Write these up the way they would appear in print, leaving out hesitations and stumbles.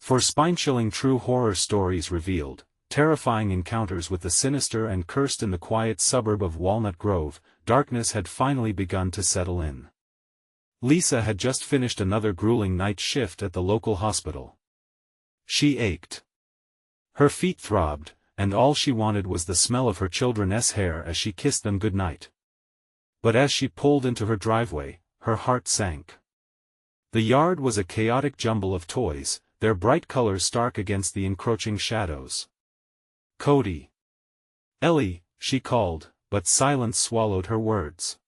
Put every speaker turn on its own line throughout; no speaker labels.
For spine-chilling true horror stories revealed, terrifying encounters with the sinister and cursed in the quiet suburb of Walnut Grove, darkness had finally begun to settle in. Lisa had just finished another grueling night shift at the local hospital. She ached. Her feet throbbed, and all she wanted was the smell of her children's hair as she kissed them goodnight. But as she pulled into her driveway, her heart sank. The yard was a chaotic jumble of toys, their bright colors stark against the encroaching shadows. "Cody." "Ellie," she called, but silence swallowed her words.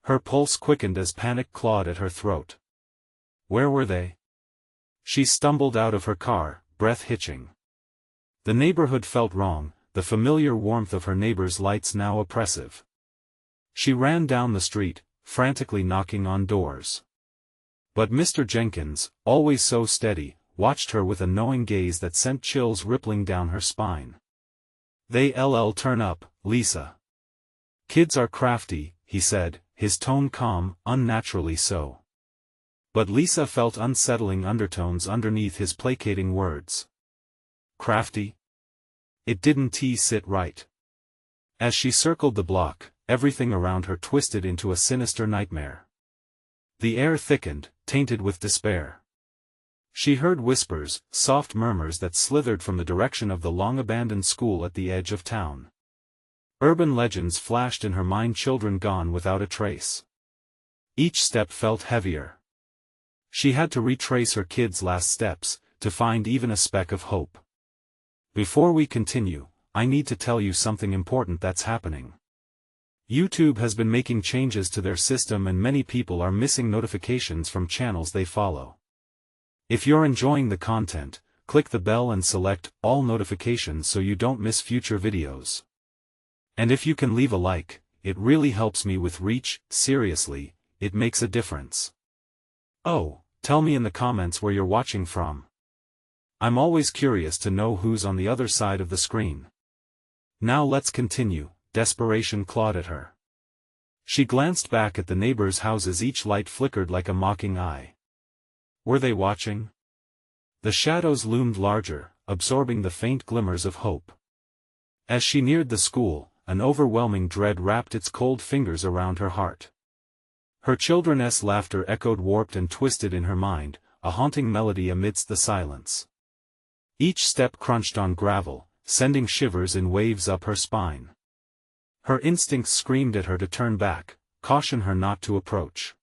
Her pulse quickened as panic clawed at her throat. Where were they? She stumbled out of her car, breath hitching. The neighborhood felt wrong, the familiar warmth of her neighbor's lights now oppressive. She ran down the street, frantically knocking on doors. But Mr. Jenkins, always so steady, watched her with a knowing gaze that sent chills rippling down her spine. "They'll turn up, Lisa. Kids are crafty," he said, his tone calm, unnaturally so. But Lisa felt unsettling undertones underneath his placating words. Crafty? It didn't sit right. As she circled the block, everything around her twisted into a sinister nightmare. The air thickened, tainted with despair. She heard whispers, soft murmurs that slithered from the direction of the long-abandoned school at the edge of town. Urban legends flashed in her mind, children gone without a trace. Each step felt heavier. She had to retrace her kids' last steps, to find even a speck of hope. Before we continue, I need to tell you something important that's happening. YouTube has been making changes to their system and many people are missing notifications from channels they follow. If you're enjoying the content, click the bell and select all notifications so you don't miss future videos. And if you can leave a like, it really helps me with reach. Seriously, it makes a difference. Oh, tell me in the comments where you're watching from. I'm always curious to know who's on the other side of the screen. Now let's continue. Desperation clawed at her. She glanced back at the neighbors' houses, each light flickered like a mocking eye. Were they watching? The shadows loomed larger, absorbing the faint glimmers of hope. As she neared the school, an overwhelming dread wrapped its cold fingers around her heart. Her children's laughter echoed warped and twisted in her mind, a haunting melody amidst the silence. Each step crunched on gravel, sending shivers in waves up her spine. Her instincts screamed at her to turn back, caution her not to approach.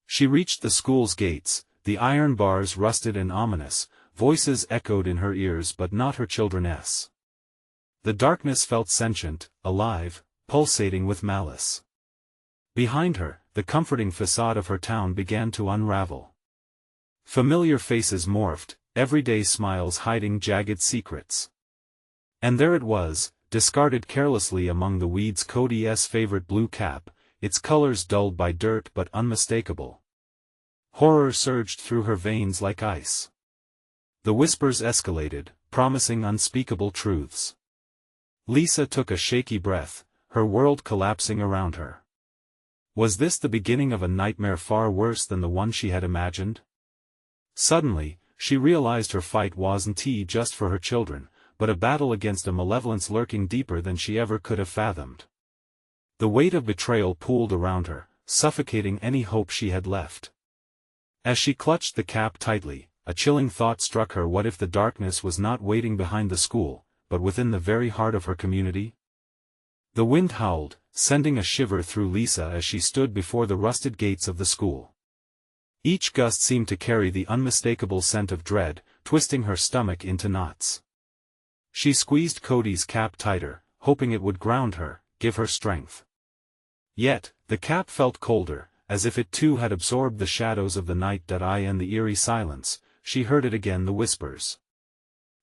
She reached the school's gates, the iron bars rusted and ominous, voices echoed in her ears but not her children's. The darkness felt sentient, alive, pulsating with malice. Behind her, the comforting facade of her town began to unravel. Familiar faces morphed, everyday smiles hiding jagged secrets. And there it was, discarded carelessly among the weeds, Cody's favorite blue cap, its colors dulled by dirt but unmistakable. Horror surged through her veins like ice. The whispers escalated, promising unspeakable truths. Lisa took a shaky breath, her world collapsing around her. Was this the beginning of a nightmare far worse than the one she had imagined? Suddenly, she realized her fight wasn't just for her children, but a battle against a malevolence lurking deeper than she ever could have fathomed. The weight of betrayal pooled around her, suffocating any hope she had left. As she clutched the cap tightly, a chilling thought struck her. What if the darkness was not waiting behind the school, but within the very heart of her community? The wind howled, sending a shiver through Lisa as she stood before the rusted gates of the school. Each gust seemed to carry the unmistakable scent of dread, twisting her stomach into knots. She squeezed Cody's cap tighter, hoping it would ground her, give her strength. Yet, the cap felt colder, as if it too had absorbed the shadows of the night. And the eerie silence, she heard it again, the whispers.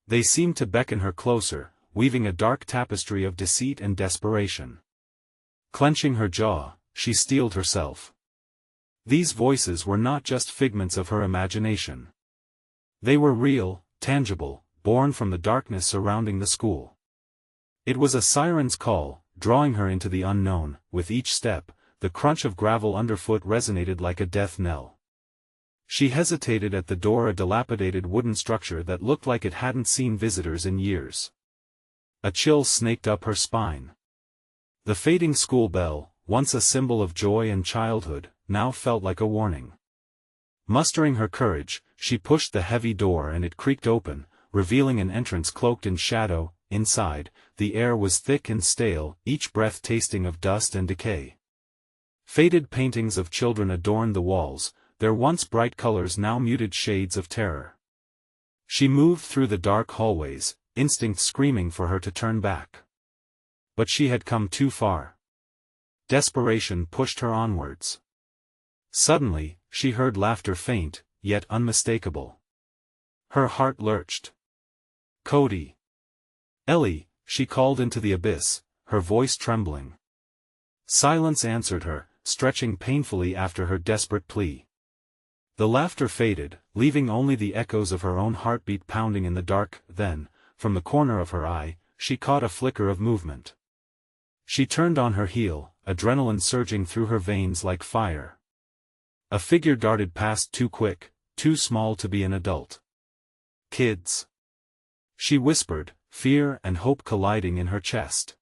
They seemed to beckon her closer, weaving a dark tapestry of deceit and desperation. Clenching her jaw, she steeled herself. These voices were not just figments of her imagination. They were real, tangible, born from the darkness surrounding the school. It was a siren's call, drawing her into the unknown. With each step, the crunch of gravel underfoot resonated like a death knell. She hesitated at the door, a dilapidated wooden structure that looked like it hadn't seen visitors in years. A chill snaked up her spine. The fading school bell, once a symbol of joy and childhood, now felt like a warning. Mustering her courage, she pushed the heavy door and it creaked open, revealing an entrance cloaked in shadow. Inside, the air was thick and stale, each breath tasting of dust and decay. Faded paintings of children adorned the walls, their once bright colors now muted shades of terror. She moved through the dark hallways, instinct screaming for her to turn back. But she had come too far. Desperation pushed her onwards. Suddenly, she heard laughter, faint, yet unmistakable. Her heart lurched. "Cody! Ellie!" she called into the abyss, her voice trembling. Silence answered her, stretching painfully after her desperate plea. The laughter faded, leaving only the echoes of her own heartbeat pounding in the dark. Then, from the corner of her eye, she caught a flicker of movement. She turned on her heel, adrenaline surging through her veins like fire. A figure darted past, too quick, too small to be an adult. "Kids!" she whispered, fear and hope colliding in her chest.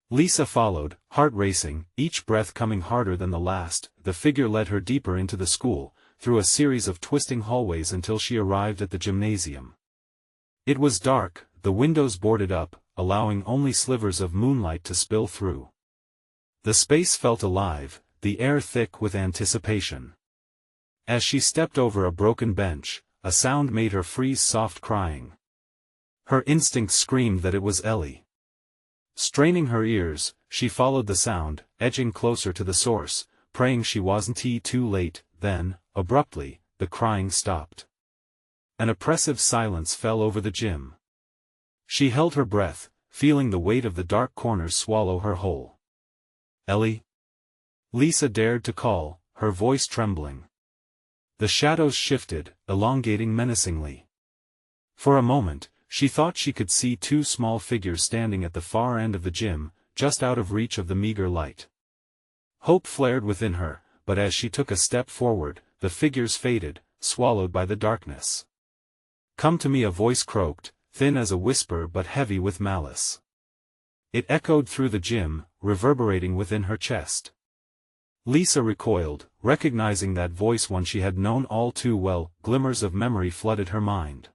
Lisa followed, heart racing, each breath coming harder than the last. The figure led her deeper into the school, through a series of twisting hallways until she arrived at the gymnasium. It was dark, the windows boarded up, allowing only slivers of moonlight to spill through. The space felt alive, the air thick with anticipation. As she stepped over a broken bench, a sound made her freeze, soft crying. Her instinct screamed that it was Ellie. Straining her ears, she followed the sound, edging closer to the source, praying she wasn't too late. Then, abruptly, the crying stopped. An oppressive silence fell over the gym. She held her breath, feeling the weight of the dark corners swallow her whole. "Ellie?" Lisa dared to call, her voice trembling. The shadows shifted, elongating menacingly. For a moment, she thought she could see two small figures standing at the far end of the gym, just out of reach of the meager light. Hope flared within her, but as she took a step forward, the figures faded, swallowed by the darkness. "Come to me," a voice croaked, thin as a whisper but heavy with malice. It echoed through the gym, reverberating within her chest. Lisa recoiled, recognizing that voice, one she had known all too well. Glimmers of memory flooded her mind.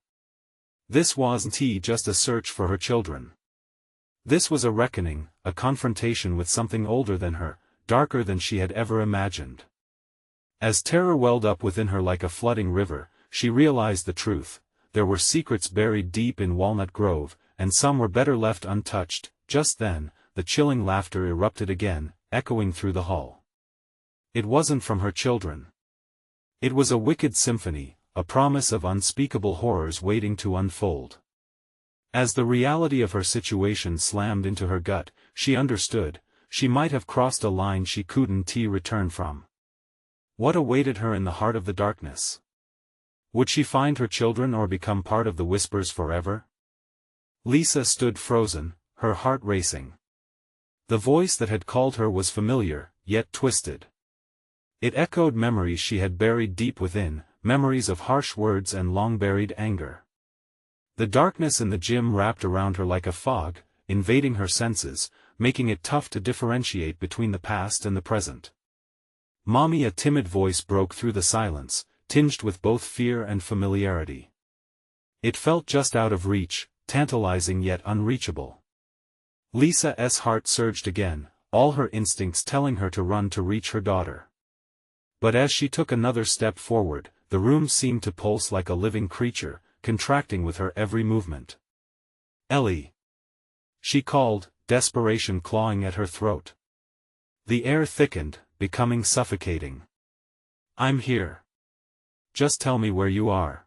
This wasn't just a search for her children. This was a reckoning, a confrontation with something older than her, darker than she had ever imagined. As terror welled up within her like a flooding river, she realized the truth. There were secrets buried deep in Walnut Grove, and some were better left untouched. Just then, the chilling laughter erupted again, echoing through the hall. It wasn't from her children. It was a wicked symphony, a promise of unspeakable horrors waiting to unfold. As the reality of her situation slammed into her gut, she understood. She might have crossed a line she couldn't return from. What awaited her in the heart of the darkness? Would she find her children or become part of the Whispers forever? Lisa stood frozen, her heart racing. The voice that had called her was familiar, yet twisted. It echoed memories she had buried deep within, memories of harsh words and long-buried anger. The darkness in the gym wrapped around her like a fog, invading her senses, making it tough to differentiate between the past and the present. "Mommy," a timid voice broke through the silence, tinged with both fear and familiarity. It felt just out of reach, tantalizing yet unreachable. Lisa's heart surged again, all her instincts telling her to run to reach her daughter. But as she took another step forward, the room seemed to pulse like a living creature, contracting with her every movement. "Ellie!" she called, desperation clawing at her throat. The air thickened, becoming suffocating. "I'm here. Just tell me where you are."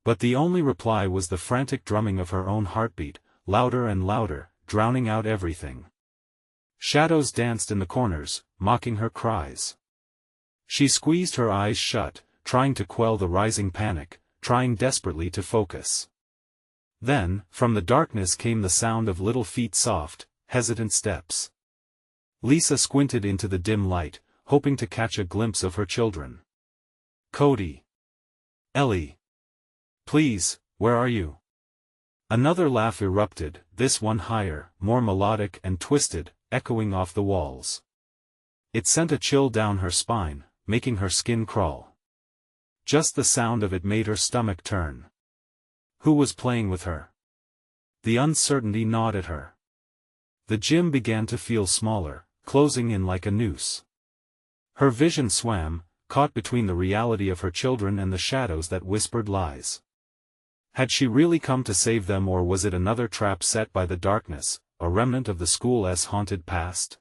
But the only reply was the frantic drumming of her own heartbeat, louder and louder, drowning out everything. Shadows danced in the corners, mocking her cries. She squeezed her eyes shut, trying to quell the rising panic, trying desperately to focus. Then, from the darkness came the sound of little feet, soft, hesitant steps. Lisa squinted into the dim light, hoping to catch a glimpse of her children. "Cody!" Ellie! Please, where are you? Another laugh erupted, this one higher, more melodic and twisted, echoing off the walls. It sent a chill down her spine, making her skin crawl. Just the sound of it made her stomach turn. Who was playing with her? The uncertainty gnawed at her. The gym began to feel smaller, closing in like a noose. Her vision swam, caught between the reality of her children and the shadows that whispered lies. Had she really come to save them, or was it another trap set by the darkness, a remnant of the school's haunted past?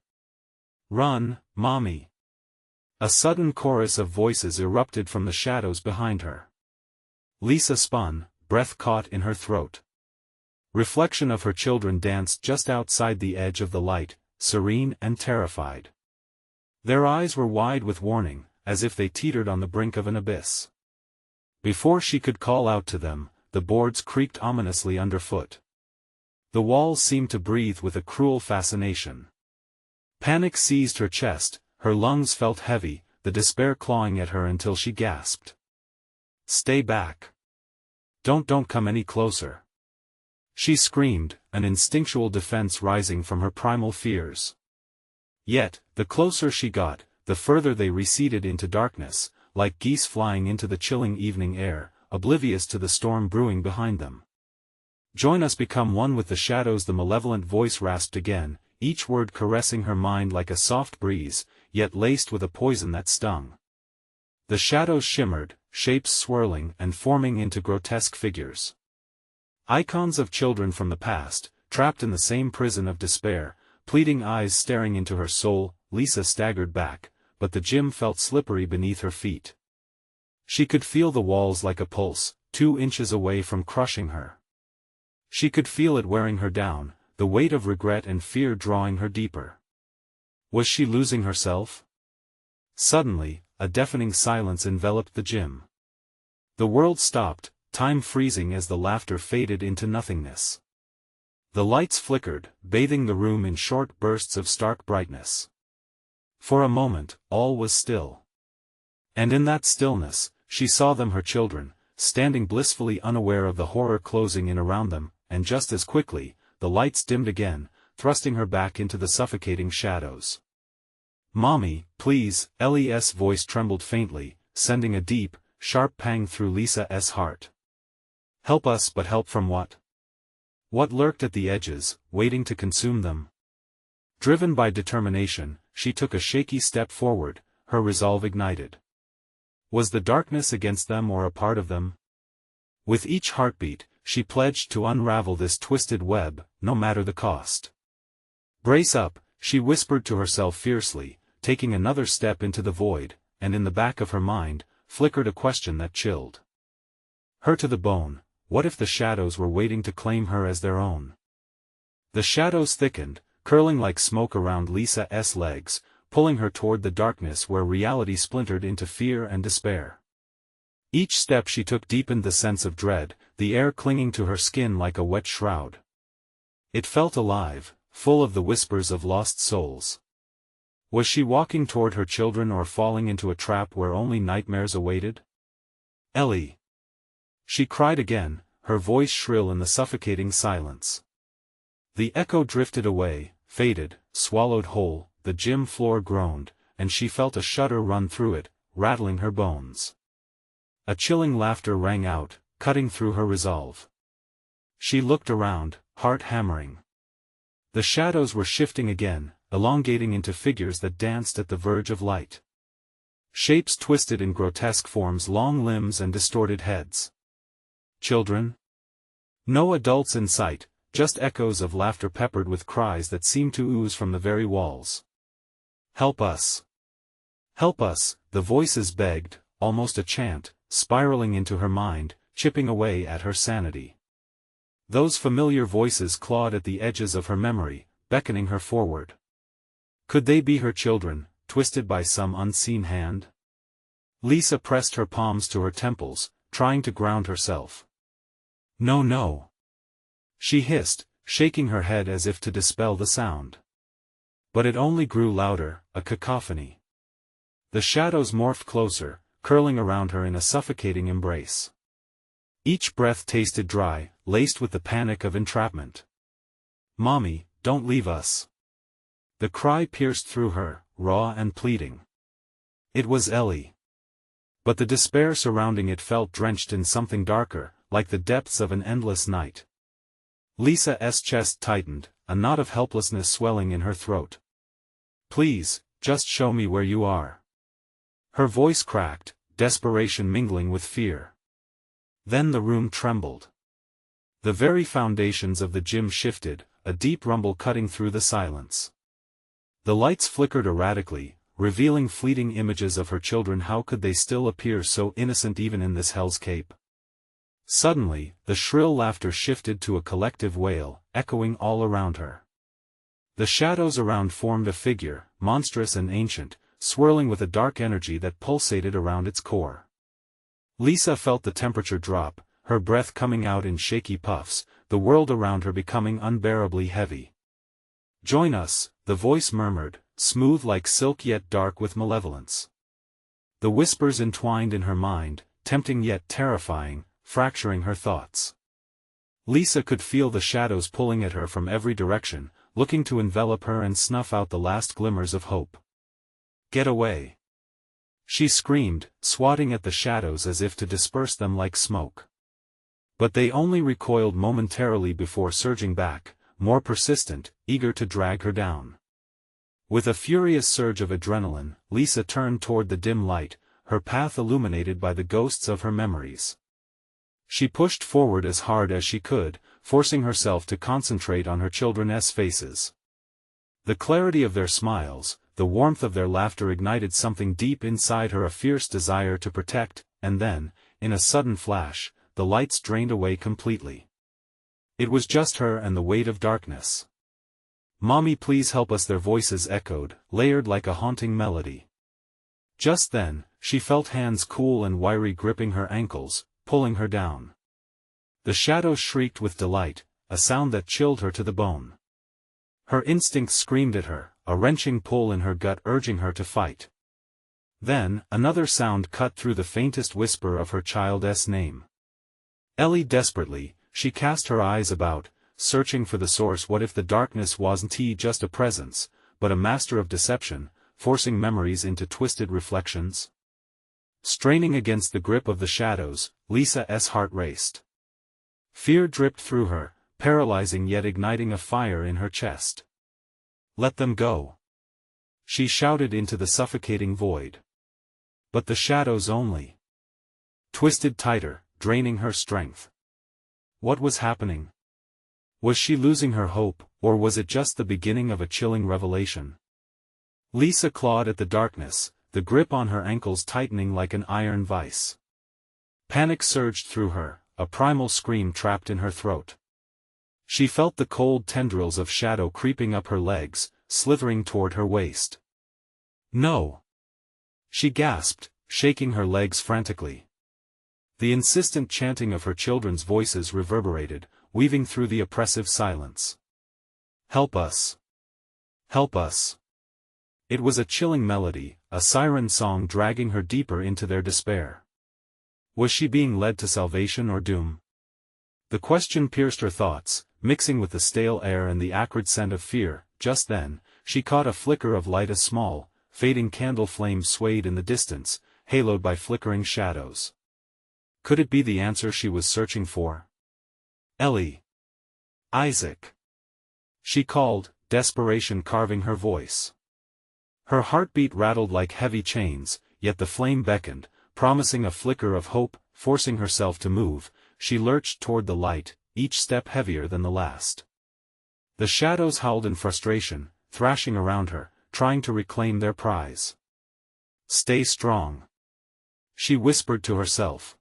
Run, Mommy! A sudden chorus of voices erupted from the shadows behind her. Lisa spun, breath caught in her throat. Reflection of her children danced just outside the edge of the light, serene and terrified. Their eyes were wide with warning, as if they teetered on the brink of an abyss. Before she could call out to them, the boards creaked ominously underfoot. The walls seemed to breathe with a cruel fascination. Panic seized her chest, her lungs felt heavy, the despair clawing at her until she gasped. Stay back. Don't come any closer. She screamed, an instinctual defense rising from her primal fears. Yet, the closer she got, the further they receded into darkness, like geese flying into the chilling evening air, oblivious to the storm brewing behind them. Join us, become one with the shadows, the malevolent voice rasped again, each word caressing her mind like a soft breeze, yet laced with a poison that stung. The shadows shimmered, shapes swirling and forming into grotesque figures. Icons of children from the past, trapped in the same prison of despair, pleading eyes staring into her soul. Lisa staggered back, but the gym felt slippery beneath her feet. She could feel the walls like a pulse, 2 inches away from crushing her. She could feel it wearing her down, the weight of regret and fear drawing her deeper. Was she losing herself? Suddenly, a deafening silence enveloped the gym. The world stopped, time freezing as the laughter faded into nothingness. The lights flickered, bathing the room in short bursts of stark brightness. For a moment, all was still. And in that stillness, she saw them, her children, standing blissfully unaware of the horror closing in around them, and just as quickly, the lights dimmed again, thrusting her back into the suffocating shadows. Mommy, please, Ellie's voice trembled faintly, sending a deep, sharp pang through Lisa's heart. Help us, but help from what? What lurked at the edges, waiting to consume them? Driven by determination, she took a shaky step forward, her resolve ignited. Was the darkness against them or a part of them? With each heartbeat, she pledged to unravel this twisted web, no matter the cost. Brace up, she whispered to herself fiercely, taking another step into the void, and in the back of her mind, flickered a question that chilled her to the bone. What if the shadows were waiting to claim her as their own? The shadows thickened, curling like smoke around Lisa's legs, pulling her toward the darkness where reality splintered into fear and despair. Each step she took deepened the sense of dread, the air clinging to her skin like a wet shroud. It felt alive, full of the whispers of lost souls. Was she walking toward her children or falling into a trap where only nightmares awaited? Ellie! She cried again, her voice shrill in the suffocating silence. The echo drifted away, faded, swallowed whole, the gym floor groaned, and she felt a shudder run through it, rattling her bones. A chilling laughter rang out, cutting through her resolve. She looked around, heart hammering. The shadows were shifting again, elongating into figures that danced at the verge of light. Shapes twisted in grotesque forms, long limbs and distorted heads. Children? No adults in sight, just echoes of laughter peppered with cries that seemed to ooze from the very walls. Help us! Help us, the voices begged, almost a chant, spiraling into her mind, chipping away at her sanity. Those familiar voices clawed at the edges of her memory, beckoning her forward. Could they be her children, twisted by some unseen hand? Lisa pressed her palms to her temples, trying to ground herself. No, no! She hissed, shaking her head as if to dispel the sound. But it only grew louder, a cacophony. The shadows morphed closer, curling around her in a suffocating embrace. Each breath tasted dry, laced with the panic of entrapment. "Mommy, don't leave us." The cry pierced through her, raw and pleading. It was Ellie. But the despair surrounding it felt drenched in something darker, like the depths of an endless night. Lisa's chest tightened, a knot of helplessness swelling in her throat. "Please, just show me where you are." Her voice cracked, desperation mingling with fear. Then the room trembled. The very foundations of the gym shifted, a deep rumble cutting through the silence. The lights flickered erratically, revealing fleeting images of her children. How could they still appear so innocent even in this hellscape? Suddenly, the shrill laughter shifted to a collective wail, echoing all around her. The shadows around formed a figure, monstrous and ancient, swirling with a dark energy that pulsated around its core. Lisa felt the temperature drop, her breath coming out in shaky puffs, the world around her becoming unbearably heavy. "Join us," the voice murmured, smooth like silk yet dark with malevolence. The whispers entwined in her mind, tempting yet terrifying, fracturing her thoughts. Lisa could feel the shadows pulling at her from every direction, looking to envelop her and snuff out the last glimmers of hope. "Get away!" she screamed, swatting at the shadows as if to disperse them like smoke. But they only recoiled momentarily before surging back, more persistent, eager to drag her down. With a furious surge of adrenaline, Lisa turned toward the dim light, her path illuminated by the ghosts of her memories. She pushed forward as hard as she could, forcing herself to concentrate on her children's faces. The clarity of their smiles, the warmth of their laughter ignited something deep inside her, a fierce desire to protect, and then, in a sudden flash, the lights drained away completely. It was just her and the weight of darkness. "Mommy, please help us," their voices echoed, layered like a haunting melody. Just then, she felt hands cool and wiry gripping her ankles, pulling her down. The shadows shrieked with delight, a sound that chilled her to the bone. Her instincts screamed at her, a wrenching pull in her gut urging her to fight. Then, another sound cut through the faintest whisper of her child's name. Ellie. Desperately, she cast her eyes about, searching for the source. What if the darkness wasn't just a presence, but a master of deception, forcing memories into twisted reflections? Straining against the grip of the shadows, Lisa's heart raced. Fear dripped through her, paralyzing yet igniting a fire in her chest. "Let them go!" she shouted into the suffocating void. But the shadows only twisted tighter, draining her strength. What was happening? Was she losing her hope, or was it just the beginning of a chilling revelation? Lisa clawed at the darkness, the grip on her ankles tightening like an iron vice. Panic surged through her, a primal scream trapped in her throat. She felt the cold tendrils of shadow creeping up her legs, slithering toward her waist. "No!" she gasped, shaking her legs frantically. The insistent chanting of her children's voices reverberated, weaving through the oppressive silence. "Help us! Help us!" It was a chilling melody, a siren song dragging her deeper into their despair. Was she being led to salvation or doom? The question pierced her thoughts, mixing with the stale air and the acrid scent of fear. Just then, she caught a flicker of light. A small, fading candle flame swayed in the distance, haloed by flickering shadows. Could it be the answer she was searching for? "Ellie! Isaac!" she called, desperation carving her voice. Her heartbeat rattled like heavy chains, yet the flame beckoned, promising a flicker of hope. Forcing herself to move, she lurched toward the light, each step heavier than the last. The shadows howled in frustration, thrashing around her, trying to reclaim their prize. "Stay strong," she whispered to herself.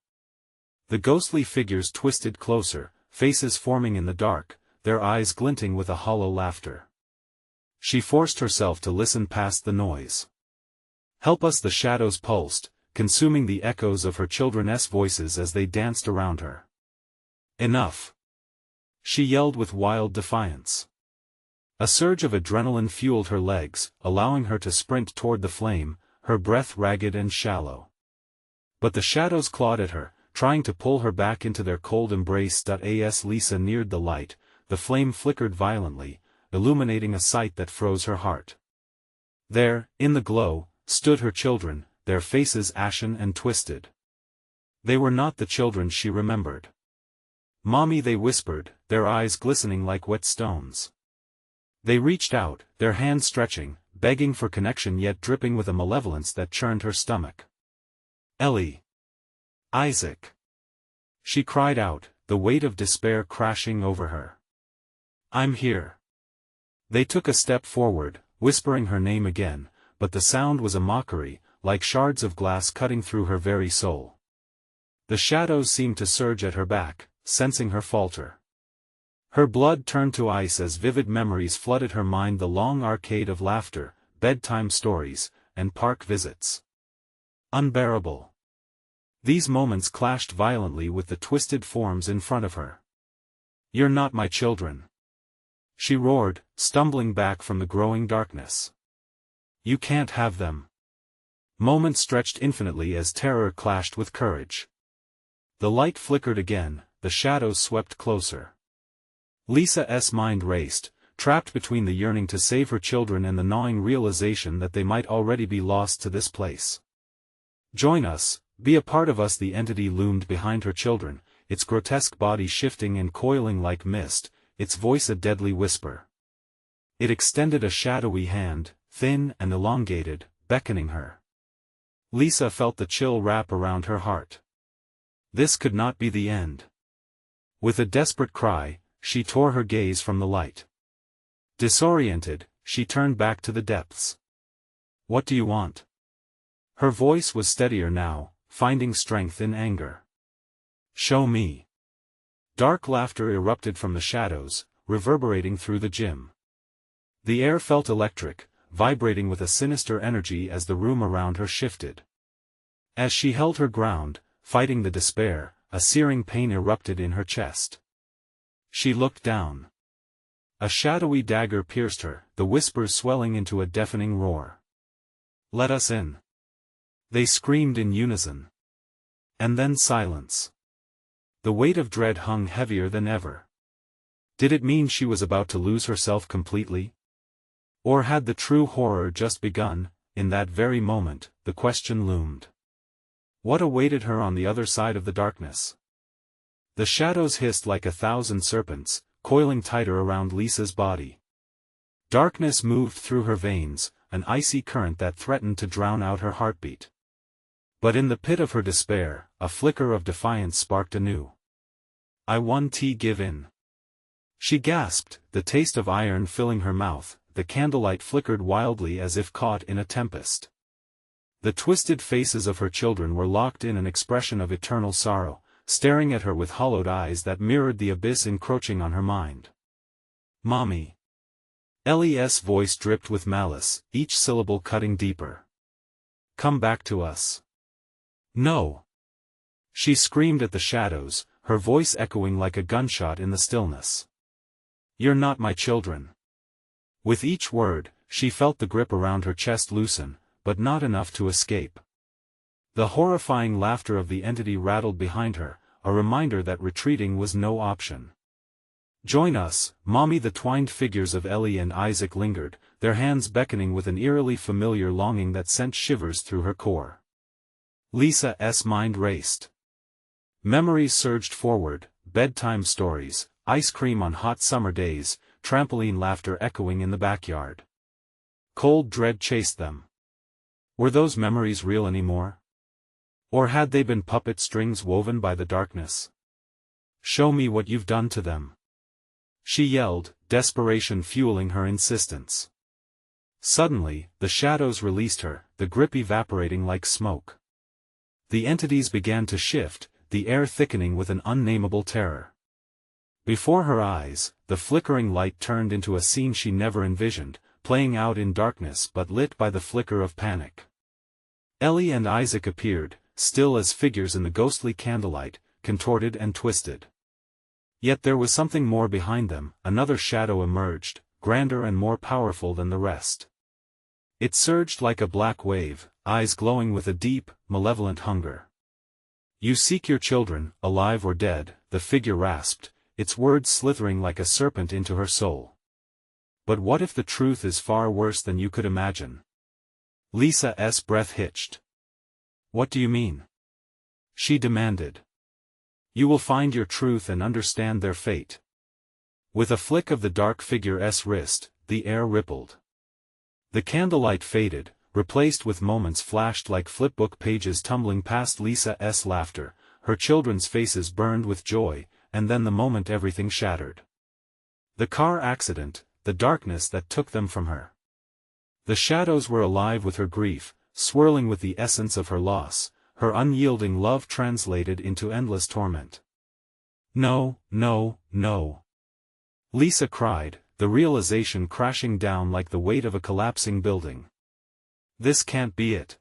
The ghostly figures twisted closer, faces forming in the dark, their eyes glinting with a hollow laughter. She forced herself to listen past the noise. "Help us!" the shadows pulsed, consuming the echoes of her children's voices as they danced around her. "Enough!" she yelled with wild defiance. A surge of adrenaline fueled her legs, allowing her to sprint toward the flame, her breath ragged and shallow. But the shadows clawed at her, trying to pull her back into their cold embrace. As Lisa neared the light, the flame flickered violently, illuminating a sight that froze her heart. There, in the glow, stood her children, their faces ashen and twisted. They were not the children she remembered. "Mommy," they whispered, their eyes glistening like wet stones. They reached out, their hands stretching, begging for connection yet dripping with a malevolence that churned her stomach. "Ellie! Isaac!" She cried out, the weight of despair crashing over her. "I'm here." They took a step forward, whispering her name again, but the sound was a mockery, like shards of glass cutting through her very soul. The shadows seemed to surge at her back, sensing her falter. Her blood turned to ice as vivid memories flooded her mind, the long arcade of laughter, bedtime stories, and park visits. Unbearable. These moments clashed violently with the twisted forms in front of her. "You're not my children," she roared, stumbling back from the growing darkness. "You can't have them." Moments stretched infinitely as terror clashed with courage. The light flickered again, the shadows swept closer. Lisa's mind raced, trapped between the yearning to save her children and the gnawing realization that they might already be lost to this place. "Join us, be a part of us." The entity loomed behind her children, its grotesque body shifting and coiling like mist, its voice a deadly whisper. It extended a shadowy hand, thin and elongated, beckoning her. Lisa felt the chill wrap around her heart. This could not be the end. With a desperate cry, she tore her gaze from the light. Disoriented, she turned back to the depths. "What do you want?" Her voice was steadier now, finding strength in anger. "Show me." Dark laughter erupted from the shadows, reverberating through the gym. The air felt electric, vibrating with a sinister energy as the room around her shifted. As she held her ground, fighting the despair, a searing pain erupted in her chest. She looked down. A shadowy dagger pierced her, the whispers swelling into a deafening roar. "Let us in!" They screamed in unison. And then silence. The weight of dread hung heavier than ever. Did it mean she was about to lose herself completely? Or had the true horror just begun? In that very moment, the question loomed. What awaited her on the other side of the darkness? The shadows hissed like 1,000 serpents, coiling tighter around Lisa's body. Darkness moved through her veins, an icy current that threatened to drown out her heartbeat. But in the pit of her despair, a flicker of defiance sparked anew. "I won't give in." She gasped, the taste of iron filling her mouth. The candlelight flickered wildly as if caught in a tempest. The twisted faces of her children were locked in an expression of eternal sorrow, staring at her with hollowed eyes that mirrored the abyss encroaching on her mind. "Mommy." Ellie's voice dripped with malice, each syllable cutting deeper. "Come back to us." "No." She screamed at the shadows, her voice echoing like a gunshot in the stillness. "You're not my children." With each word, she felt the grip around her chest loosen, but not enough to escape. The horrifying laughter of the entity rattled behind her, a reminder that retreating was no option. "Join us, Mommy." The twined figures of Ellie and Isaac lingered, their hands beckoning with an eerily familiar longing that sent shivers through her core. Lisa's mind raced. Memories surged forward, bedtime stories, ice cream on hot summer days, trampoline laughter echoing in the backyard. Cold dread chased them. Were those memories real anymore? Or had they been puppet strings woven by the darkness? "Show me what you've done to them," she yelled, desperation fueling her insistence. Suddenly, the shadows released her, the grip evaporating like smoke. The entities began to shift, the air thickening with an unnameable terror. Before her eyes, the flickering light turned into a scene she never envisioned, playing out in darkness but lit by the flicker of panic. Ellie and Isaac appeared, still as figures in the ghostly candlelight, contorted and twisted. Yet there was something more behind them. Another shadow emerged, grander and more powerful than the rest. It surged like a black wave, eyes glowing with a deep, malevolent hunger. You seek your children, alive or dead, the figure rasped, its words slithering like a serpent into her soul. But what if the truth is far worse than you could imagine? Lisa's breath hitched. What do you mean? She demanded. You will find your truth and understand their fate. With a flick of the dark figure's wrist, the air rippled. The candlelight faded, replaced with moments flashed like flipbook pages tumbling past Lisa's laughter, her children's faces burned with joy, and then the moment everything shattered. The car accident, the darkness that took them from her. The shadows were alive with her grief, swirling with the essence of her loss, her unyielding love translated into endless torment. No, no, no. Lisa cried, the realization crashing down like the weight of a collapsing building. This can't be it.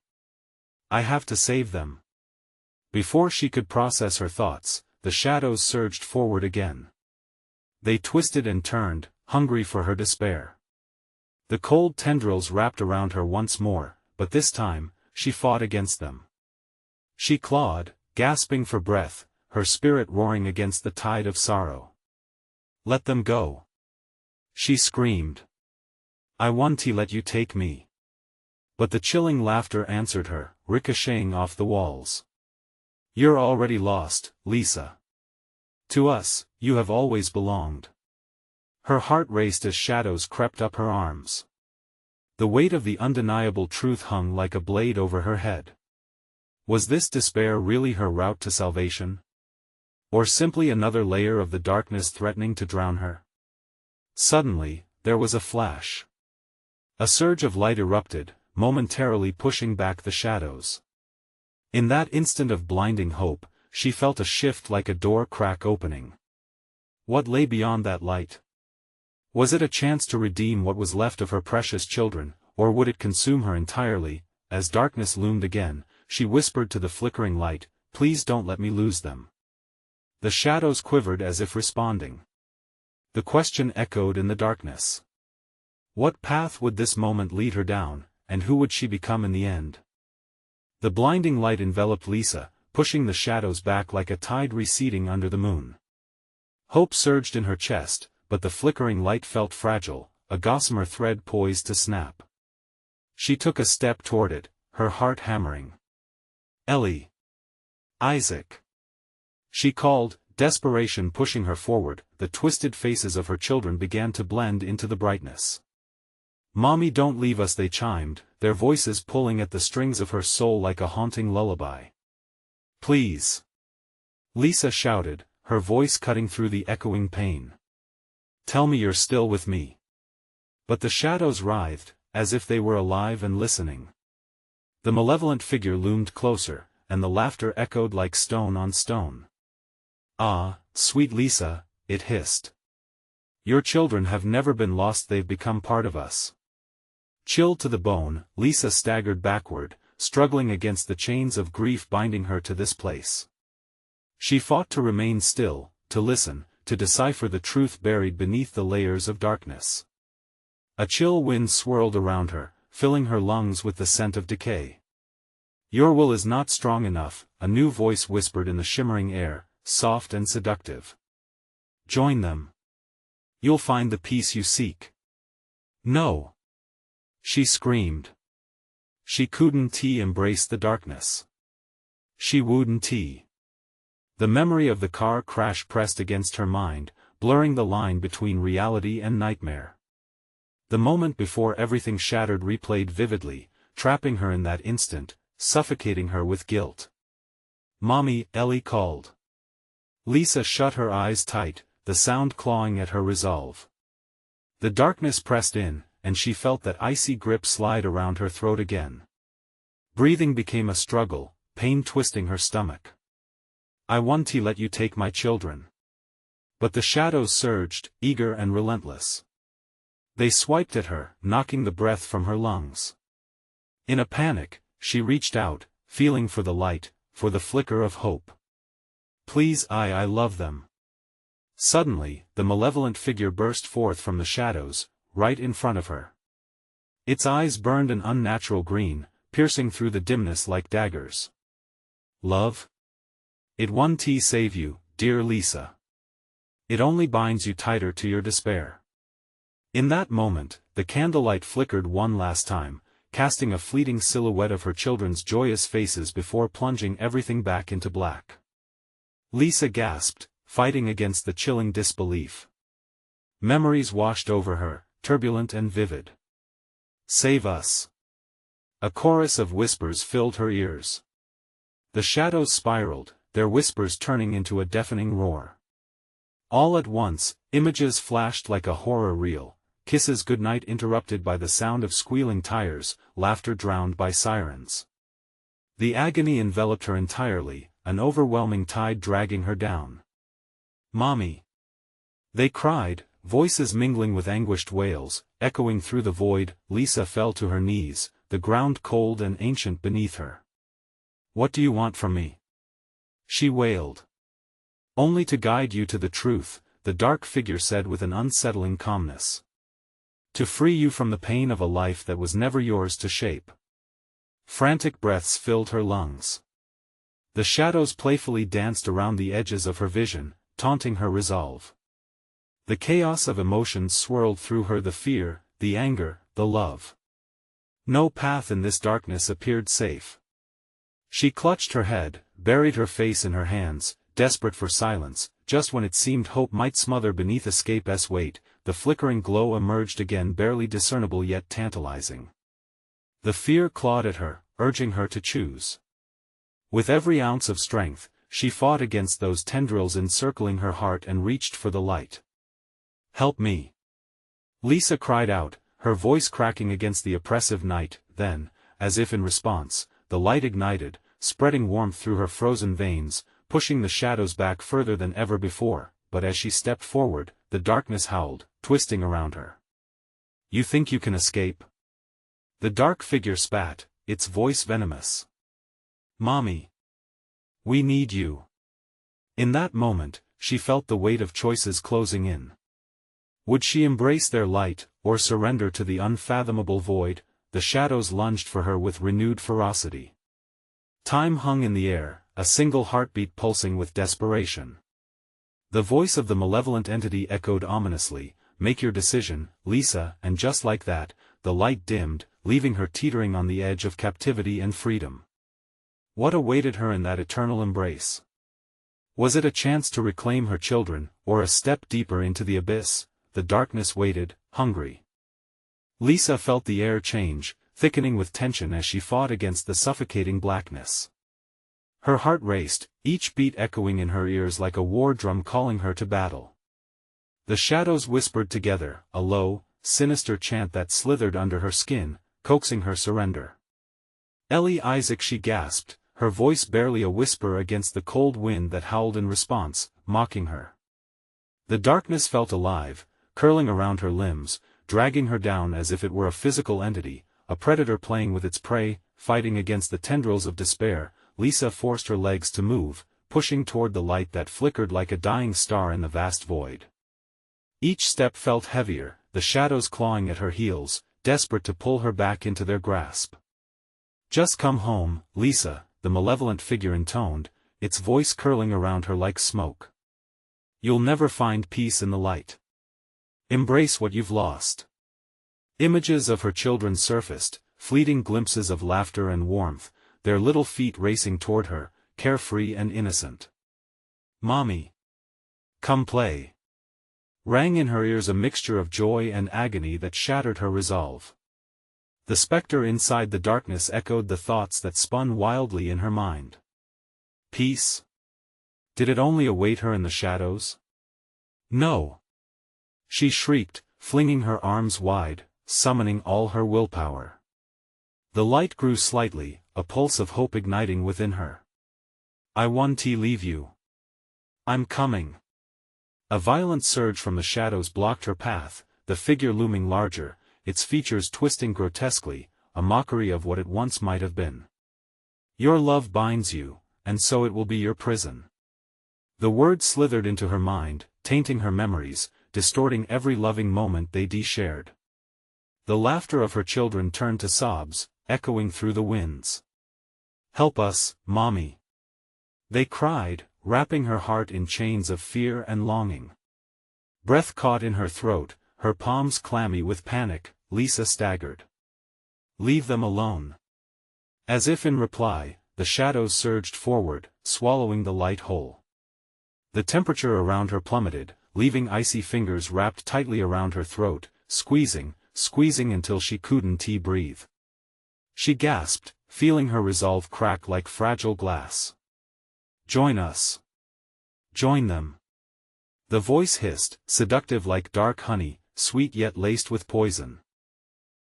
I have to save them. Before she could process her thoughts, the shadows surged forward again. They twisted and turned, hungry for her despair. The cold tendrils wrapped around her once more, but this time, she fought against them. She clawed, gasping for breath, her spirit roaring against the tide of sorrow. Let them go. She screamed. I want to let you take me. But the chilling laughter answered her, ricocheting off the walls. You're already lost, Lisa. To us, you have always belonged. Her heart raced as shadows crept up her arms. The weight of the undeniable truth hung like a blade over her head. Was this despair really her route to salvation? Or simply another layer of the darkness threatening to drown her? Suddenly, there was a flash. A surge of light erupted, momentarily pushing back the shadows. In that instant of blinding hope, she felt a shift like a door crack opening. What lay beyond that light? Was it a chance to redeem what was left of her precious children, or would it consume her entirely? As darkness loomed again, she whispered to the flickering light, "Please don't let me lose them." The shadows quivered as if responding. The question echoed in the darkness. What path would this moment lead her down, and who would she become in the end? The blinding light enveloped Lisa, pushing the shadows back like a tide receding under the moon. Hope surged in her chest, but the flickering light felt fragile, a gossamer thread poised to snap. She took a step toward it, her heart hammering. Ellie. Isaac. She called, desperation pushing her forward. The twisted faces of her children began to blend into the brightness. Mommy, don't leave us, they chimed, their voices pulling at the strings of her soul like a haunting lullaby. Please. Lisa shouted, her voice cutting through the echoing pain. Tell me you're still with me. But the shadows writhed, as if they were alive and listening. The malevolent figure loomed closer, and the laughter echoed like stone on stone. Ah, sweet Lisa, it hissed. Your children have never been lost, they've become part of us. Chilled to the bone, Lisa staggered backward, struggling against the chains of grief binding her to this place. She fought to remain still, to listen, to decipher the truth buried beneath the layers of darkness. A chill wind swirled around her, filling her lungs with the scent of decay. Your will is not strong enough, a new voice whispered in the shimmering air, soft and seductive. Join them. You'll find the peace you seek. No. She screamed. She couldn't embrace the darkness. She wouldn't. The memory of the car crash pressed against her mind, blurring the line between reality and nightmare. The moment before everything shattered replayed vividly, trapping her in that instant, suffocating her with guilt. Mommy, Ellie called. Lisa shut her eyes tight, the sound clawing at her resolve. The darkness pressed in, and she felt that icy grip slide around her throat again. Breathing became a struggle, pain twisting her stomach. I want to let you take my children. But the shadows surged, eager and relentless. They swiped at her, knocking the breath from her lungs. In a panic, she reached out, feeling for the light, for the flicker of hope. Please, I love them. Suddenly, the malevolent figure burst forth from the shadows, right in front of her. Its eyes burned an unnatural green, piercing through the dimness like daggers. Love? It won't save you, dear Lisa. It only binds you tighter to your despair. In that moment, the candlelight flickered one last time, casting a fleeting silhouette of her children's joyous faces before plunging everything back into black. Lisa gasped, fighting against the chilling disbelief. Memories washed over her, turbulent and vivid. Save us! A chorus of whispers filled her ears. The shadows spiraled, their whispers turning into a deafening roar. All at once, images flashed like a horror reel, kisses goodnight interrupted by the sound of squealing tires, laughter drowned by sirens. The agony enveloped her entirely, an overwhelming tide dragging her down. "Mommy!" they cried, voices mingling with anguished wails, echoing through the void. Lisa fell to her knees, the ground cold and ancient beneath her. "What do you want from me?" she wailed. "Only to guide you to the truth," the dark figure said with an unsettling calmness. "To free you from the pain of a life that was never yours to shape." Frantic breaths filled her lungs. The shadows playfully danced around the edges of her vision, taunting her resolve. The chaos of emotions swirled through her, the fear, the anger, the love. No path in this darkness appeared safe. She clutched her head, buried her face in her hands, desperate for silence. Just when it seemed hope might smother beneath escape's weight, the flickering glow emerged again, barely discernible yet tantalizing. The fear clawed at her, urging her to choose. With every ounce of strength, she fought against those tendrils encircling her heart and reached for the light. "Help me!" Lisa cried out, her voice cracking against the oppressive night. Then, as if in response, the light ignited, spreading warmth through her frozen veins, pushing the shadows back further than ever before. But as she stepped forward, the darkness howled, twisting around her. "You think you can escape?" The dark figure spat, its voice venomous. "Mommy! We need you." In that moment, she felt the weight of choices closing in. Would she embrace their light, or surrender to the unfathomable void? The shadows lunged for her with renewed ferocity. Time hung in the air, a single heartbeat pulsing with desperation. The voice of the malevolent entity echoed ominously, "Make your decision, Lisa," and just like that, the light dimmed, leaving her teetering on the edge of captivity and freedom. What awaited her in that eternal embrace? Was it a chance to reclaim her children, or a step deeper into the abyss? The darkness waited, hungry. Lisa felt the air change, thickening with tension as she fought against the suffocating blackness. Her heart raced, each beat echoing in her ears like a war drum calling her to battle. The shadows whispered together, a low, sinister chant that slithered under her skin, coaxing her surrender. "Ellie Isaac," she gasped, her voice barely a whisper against the cold wind that howled in response, mocking her. The darkness felt alive, curling around her limbs, dragging her down as if it were a physical entity, a predator playing with its prey. Fighting against the tendrils of despair, Lisa forced her legs to move, pushing toward the light that flickered like a dying star in the vast void. Each step felt heavier, the shadows clawing at her heels, desperate to pull her back into their grasp. "Just come home, Lisa," the malevolent figure intoned, its voice curling around her like smoke. "You'll never find peace in the light. Embrace what you've lost." Images of her children surfaced, fleeting glimpses of laughter and warmth, their little feet racing toward her, carefree and innocent. "Mommy! Come play!" rang in her ears, a mixture of joy and agony that shattered her resolve. The specter inside the darkness echoed the thoughts that spun wildly in her mind. Peace? Did it only await her in the shadows? No! She shrieked, flinging her arms wide, summoning all her willpower. The light grew slightly, a pulse of hope igniting within her. "I won't leave you. I'm coming." A violent surge from the shadows blocked her path, the figure looming larger, its features twisting grotesquely, a mockery of what it once might have been. "Your love binds you, and so it will be your prison." The words slithered into her mind, tainting her memories, distorting every loving moment they shared. The laughter of her children turned to sobs, echoing through the winds. "Help us, Mommy!" they cried, wrapping her heart in chains of fear and longing. Breath caught in her throat, her palms clammy with panic, Lisa staggered. "Leave them alone." As if in reply, the shadows surged forward, swallowing the light whole. The temperature around her plummeted, leaving icy fingers wrapped tightly around her throat, squeezing until she couldn't breathe. She gasped, feeling her resolve crack like fragile glass. "Join us. Join them." The voice hissed, seductive like dark honey, sweet yet laced with poison.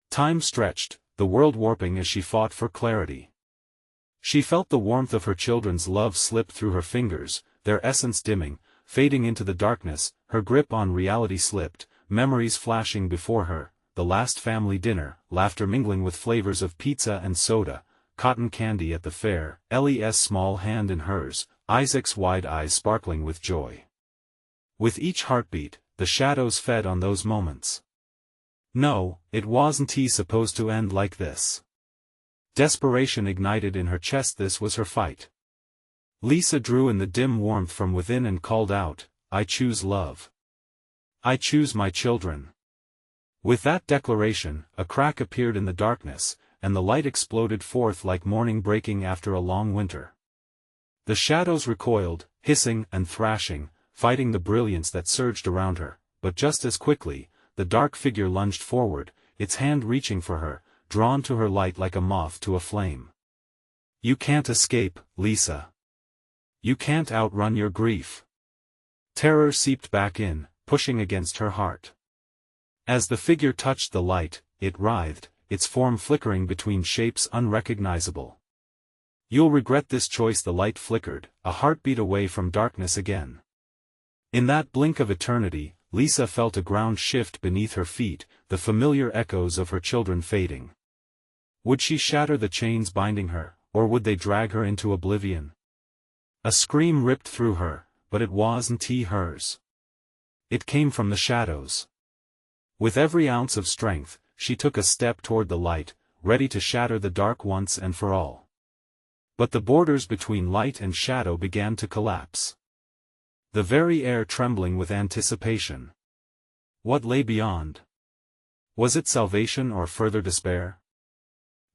Time stretched, the world warping as she fought for clarity. She felt the warmth of her children's love slip through her fingers, their essence dimming, fading into the darkness. Her grip on reality slipped, memories flashing before her, the last family dinner, laughter mingling with flavors of pizza and soda, cotton candy at the fair, Ellie's small hand in hers, Isaac's wide eyes sparkling with joy. With each heartbeat, the shadows fed on those moments. No, it wasn't supposed to end like this. Desperation ignited in her chest. This was her fight. Lisa drew in the dim warmth from within and called out, "I choose love. I choose my children." With that declaration, a crack appeared in the darkness, and the light exploded forth like morning breaking after a long winter. The shadows recoiled, hissing and thrashing, fighting the brilliance that surged around her, but just as quickly, the dark figure lunged forward, its hand reaching for her, drawn to her light like a moth to a flame. "You can't escape, Lisa. You can't outrun your grief." Terror seeped back in, pushing against her heart. As the figure touched the light, it writhed, its form flickering between shapes unrecognizable. "You'll regret this choice." The light flickered, a heartbeat away from darkness again. In that blink of eternity, Lisa felt a ground shift beneath her feet, the familiar echoes of her children fading. Would she shatter the chains binding her, or would they drag her into oblivion? A scream ripped through her, but it wasn't hers. It came from the shadows. With every ounce of strength, she took a step toward the light, ready to shatter the dark once and for all. But the borders between light and shadow began to collapse. The very air trembling with anticipation. What lay beyond? Was it salvation or further despair?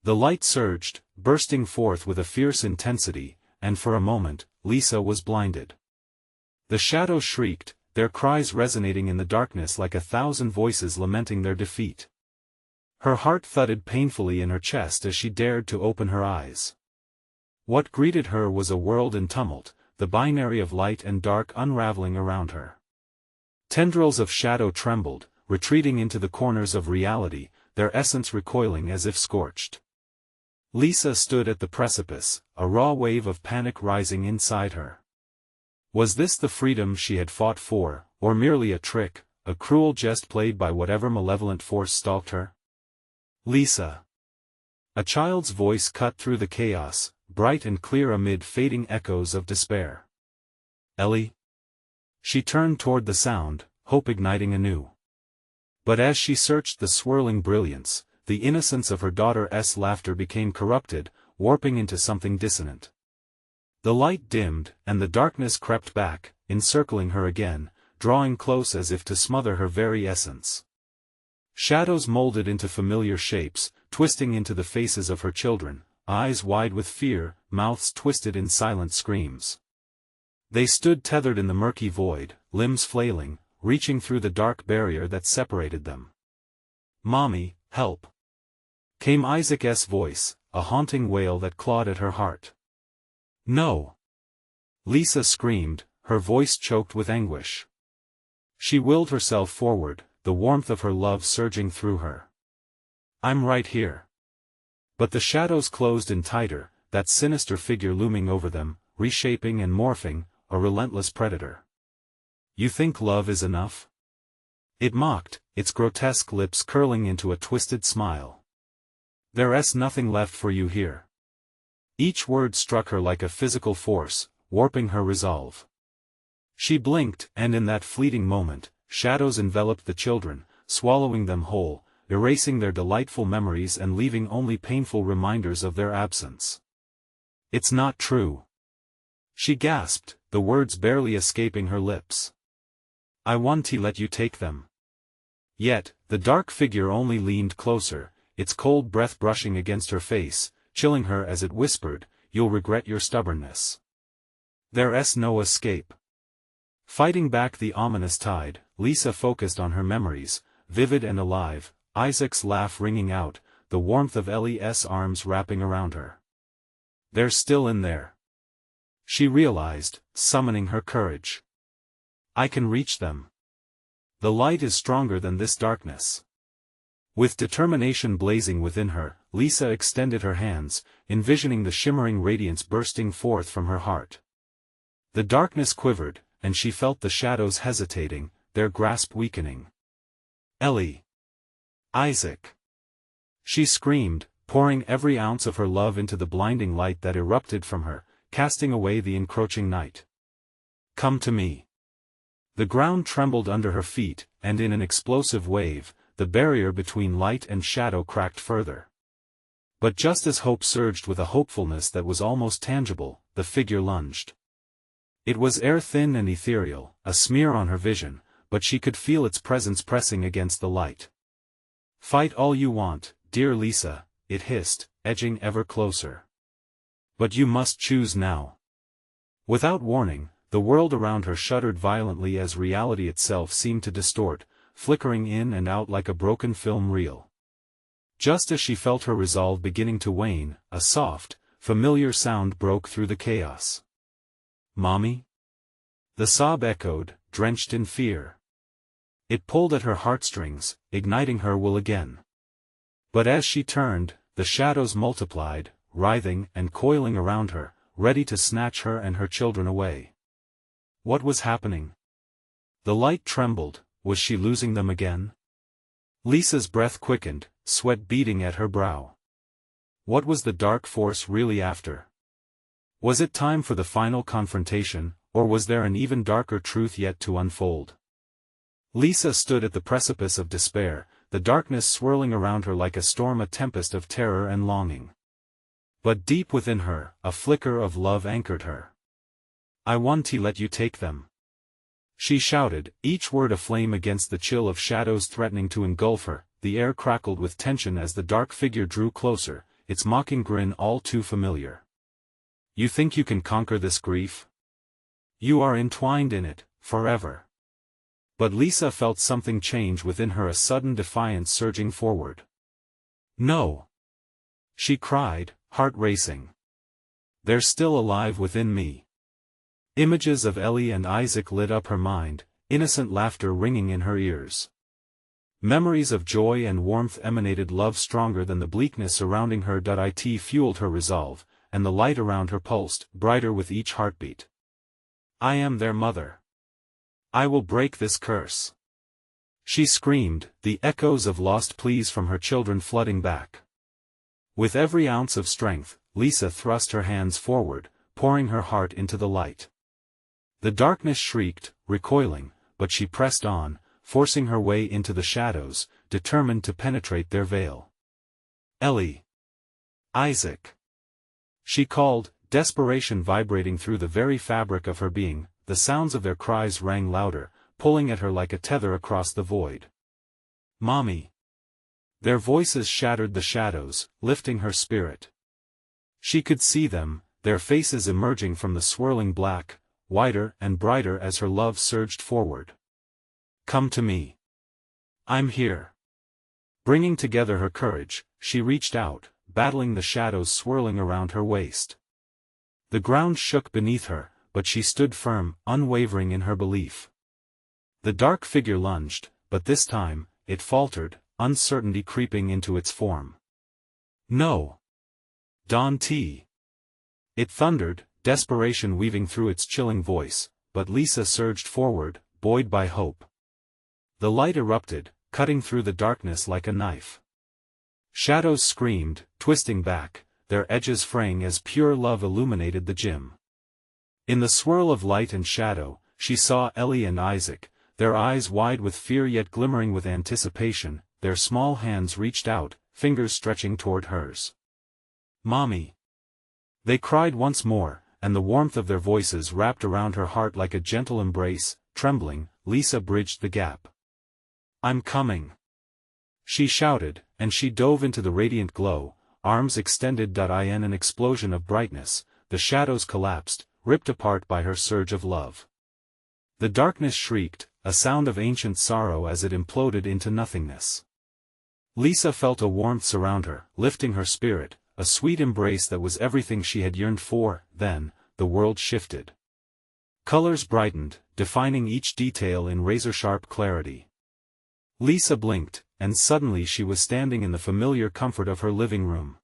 The light surged, bursting forth with a fierce intensity, and for a moment, Lisa was blinded. The shadows shrieked, their cries resonating in the darkness like 1,000 voices lamenting their defeat. Her heart thudded painfully in her chest as she dared to open her eyes. What greeted her was a world in tumult, the binary of light and dark unraveling around her. Tendrils of shadow trembled, retreating into the corners of reality, their essence recoiling as if scorched. Lisa stood at the precipice, a raw wave of panic rising inside her. Was this the freedom she had fought for, or merely a trick, a cruel jest played by whatever malevolent force stalked her? "Lisa." A child's voice cut through the chaos, bright and clear amid fading echoes of despair. "Ellie?" She turned toward the sound, hope igniting anew. But as she searched the swirling brilliance, the innocence of her daughter's laughter became corrupted, warping into something dissonant. The light dimmed, and the darkness crept back, encircling her again, drawing close as if to smother her very essence. Shadows molded into familiar shapes, twisting into the faces of her children, eyes wide with fear, mouths twisted in silent screams. They stood tethered in the murky void, limbs flailing, reaching through the dark barrier that separated them. "Mommy, help!" came Isaac's voice, a haunting wail that clawed at her heart. "No!" Lisa screamed, her voice choked with anguish. She willed herself forward, the warmth of her love surging through her. "I'm right here." But the shadows closed in tighter, that sinister figure looming over them, reshaping and morphing, a relentless predator. "You think love is enough?" It mocked, its grotesque lips curling into a twisted smile. "There's nothing left for you here." Each word struck her like a physical force, warping her resolve. She blinked, and in that fleeting moment, shadows enveloped the children, swallowing them whole, erasing their delightful memories and leaving only painful reminders of their absence. "It's not true." She gasped, the words barely escaping her lips. I want to let you take them. Yet, the dark figure only leaned closer, its cold breath brushing against her face, chilling her as it whispered, you'll regret your stubbornness. There's no escape. Fighting back the ominous tide, Lisa focused on her memories, vivid and alive, Isaac's laugh ringing out, the warmth of Ellie's arms wrapping around her. They're still in there. She realized, summoning her courage. I can reach them. The light is stronger than this darkness. With determination blazing within her, Lisa extended her hands, envisioning the shimmering radiance bursting forth from her heart. The darkness quivered, and she felt the shadows hesitating, their grasp weakening. Ellie! Isaac! She screamed, pouring every ounce of her love into the blinding light that erupted from her, casting away the encroaching night. Come to me. The ground trembled under her feet, and in an explosive wave, the barrier between light and shadow cracked further. But just as hope surged with a hopefulness that was almost tangible, the figure lunged. It was air-thin and ethereal, a smear on her vision, but she could feel its presence pressing against the light. Fight all you want, dear Lisa, it hissed, edging ever closer. But you must choose now. Without warning, the world around her shuddered violently as reality itself seemed to distort, flickering in and out like a broken film reel. Just as she felt her resolve beginning to wane, a soft, familiar sound broke through the chaos. Mommy? The sob echoed, drenched in fear. It pulled at her heartstrings, igniting her will again. But as she turned, the shadows multiplied, writhing and coiling around her, ready to snatch her and her children away. What was happening? The light trembled, was she losing them again? Lisa's breath quickened, sweat beading at her brow. What was the dark force really after? Was it time for the final confrontation, or was there an even darker truth yet to unfold? Lisa stood at the precipice of despair, the darkness swirling around her like a storm, a tempest of terror and longing. But deep within her, a flicker of love anchored her. I want to let you take them. She shouted, each word aflame against the chill of shadows threatening to engulf her. The air crackled with tension as the dark figure drew closer, its mocking grin all too familiar. You think you can conquer this grief? You are entwined in it, forever. But Lisa felt something change within her, a sudden defiance surging forward. No! She cried, heart racing. They're still alive within me. Images of Ellie and Isaac lit up her mind, innocent laughter ringing in her ears. Memories of joy and warmth emanated, love stronger than the bleakness surrounding her. It fueled her resolve, and the light around her pulsed, brighter with each heartbeat. I am their mother. I will break this curse. She screamed, the echoes of lost pleas from her children flooding back. With every ounce of strength, Lisa thrust her hands forward, pouring her heart into the light. The darkness shrieked, recoiling, but she pressed on, forcing her way into the shadows, determined to penetrate their veil. Ellie! Isaac! She called, desperation vibrating through the very fabric of her being. The sounds of their cries rang louder, pulling at her like a tether across the void. Mommy! Their voices shattered the shadows, lifting her spirit. She could see them, their faces emerging from the swirling black, whiter and brighter as her love surged forward. Come to me. I'm here. Bringing together her courage, she reached out, battling the shadows swirling around her waist. The ground shook beneath her, but she stood firm, unwavering in her belief. The dark figure lunged, but this time, it faltered, uncertainty creeping into its form. No! Don T. It thundered, desperation weaving through its chilling voice, but Lisa surged forward, buoyed by hope. The light erupted, cutting through the darkness like a knife. Shadows screamed, twisting back, their edges fraying as pure love illuminated the gym. In the swirl of light and shadow, she saw Ellie and Isaac, their eyes wide with fear yet glimmering with anticipation. Their small hands reached out, fingers stretching toward hers. Mommy! They cried once more, and the warmth of their voices wrapped around her heart like a gentle embrace. Trembling, Lisa bridged the gap. "I'm coming!" she shouted, and she dove into the radiant glow, arms extended. In an explosion of brightness, the shadows collapsed, ripped apart by her surge of love. The darkness shrieked, a sound of ancient sorrow as it imploded into nothingness. Lisa felt a warmth surround her, lifting her spirit, a sweet embrace that was everything she had yearned for. Then, the world shifted. Colors brightened, defining each detail in razor-sharp clarity. Lisa blinked, and suddenly she was standing in the familiar comfort of her living room.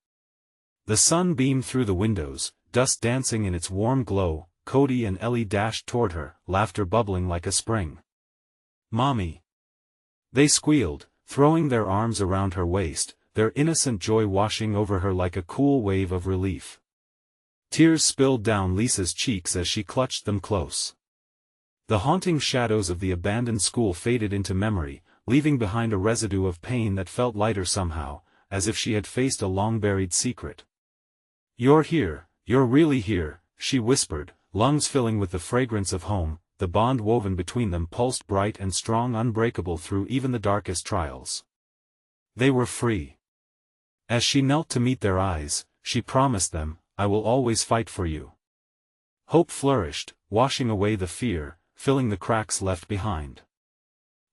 The sun beamed through the windows, dust dancing in its warm glow. Cody and Ellie dashed toward her, laughter bubbling like a spring. "Mommy!" they squealed, throwing their arms around her waist, their innocent joy washing over her like a cool wave of relief. Tears spilled down Lisa's cheeks as she clutched them close. The haunting shadows of the abandoned school faded into memory, leaving behind a residue of pain that felt lighter somehow, as if she had faced a long-buried secret. "You're here, you're really here," she whispered, lungs filling with the fragrance of home. The bond woven between them pulsed bright and strong, unbreakable through even the darkest trials. They were free. As she knelt to meet their eyes, she promised them, "I will always fight for you." Hope flourished, washing away the fear, filling the cracks left behind.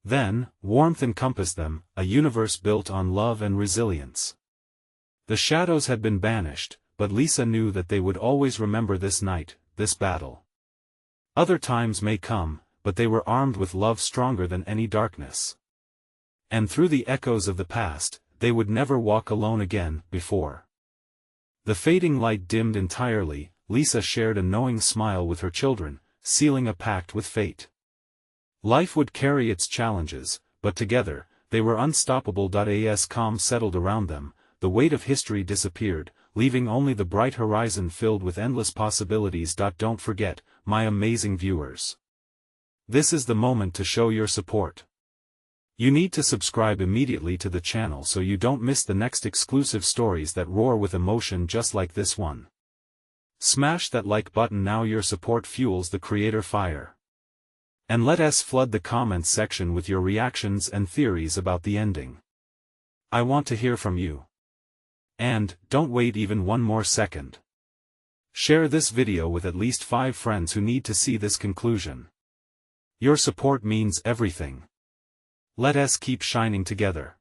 Then, warmth encompassed them, a universe built on love and resilience. The shadows had been banished, but Lisa knew that they would always remember this night, this battle. Other times may come, but they were armed with love stronger than any darkness. And through the echoes of the past, they would never walk alone again. Before the fading light dimmed entirely, Lisa shared a knowing smile with her children, sealing a pact with fate. Life would carry its challenges, but together, they were unstoppable. As calm settled around them, the weight of history disappeared, leaving only the bright horizon filled with endless possibilities. Don't forget, my amazing viewers. This is the moment to show your support. You need to subscribe immediately to the channel so you don't miss the next exclusive stories that roar with emotion just like this one. Smash that like button now. Your support fuels the creator fire. And let us flood the comments section with your reactions and theories about the ending. I want to hear from you. And, don't wait even one more second. Share this video with at least 5 friends who need to see this conclusion. Your support means everything. Let us keep shining together.